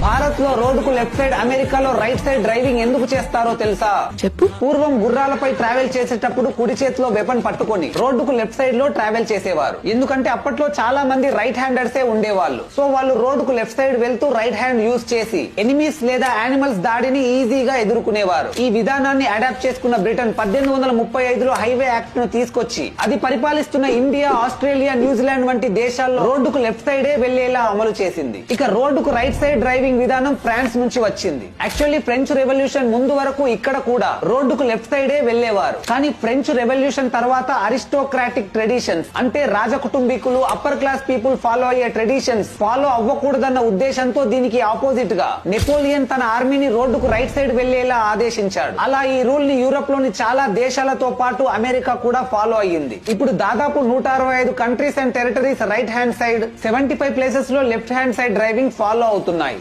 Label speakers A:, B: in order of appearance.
A: భారత్ లో రోడ్డుకు left side, అమెరికాలో రైట్ సైడ్ డ్రైవింగ్ ఎందుకు చేస్తారో తెలుసా?
B: చెప్పు.
A: పూర్వం గుర్రాలపై ట్రావెల్ చేసేటప్పుడు కుడి చేతిలో వెపన్ పట్టుకొని రోడ్డుకు లెఫ్ట్ సైడ్ లో ట్రావెల్ చేసేవారు. ఎందుకంటే అప్పట్లో చాలా మంది రైట్ హ్యాండర్సే ఉండేవాళ్ళు. సో వాళ్ళు రోడ్డుకు లెఫ్ట్ సైడ్ వెళ్తూ రైట్ హ్యాండ్ యూజ్ చేసి ఎనిమీస్ లేదా యానిమల్స్ దాడిని ఈజీగా ఎదుర్కొనేవారు. ఈ విధానాన్ని అడాప్ట్ చేసుకున్న బ్రిటన్ 1835లో హైవే యాక్ట్ ను తీసుకొచ్చి అది పరిపాలిస్తున్న ఇండియా, ఆస్ట్రేలియా, న్యూజిలాండ్ వంటి దేశాల్లో రోడ్డుకు లెఫ్ట్ సైడే వెళ్లేలా అమలు చేసింది. ఇక రోడ్డుకు రైట్ సైడ్ డ్రైవింగ్ విధానం ఫ్రాన్స్ నుంచి వచ్చింది. యాక్చువల్లీ ఫ్రెంచ్ రెవల్యూషన్ ముందు వరకు ఇక్కడ కూడా రోడ్డుకు లెఫ్ట్ సైడే వెళ్లేవారు. కానీ ఫ్రెంచ్ రెవల్యూషన్ తర్వాత అరిస్టోక్రాటిక్ ట్రెడిషన్స్ అంటే రాజకుటుంబీకులు, అప్పర్ క్లాస్ పీపుల్ ఫాలో అయ్యే ట్రెడిషన్స్ ఫాలో అవ్వకూడదన్న ఉద్దేశంతో దీనికి ఆపోజిట్ గా నెపోలియన్ తన ఆర్మీని రోడ్డుకు రైట్ సైడ్ వెళ్లేలా ఆదేశించాడు. అలా ఈ రూల్ ని యూరోప్ లోని చాలా దేశాలతో పాటు అమెరికా కూడా ఫాలో అయ్యింది. ఇప్పుడు దాదాపు 165 countries and territories right hand side, 75 places లో left hand side driving follow అవుతున్నాయి.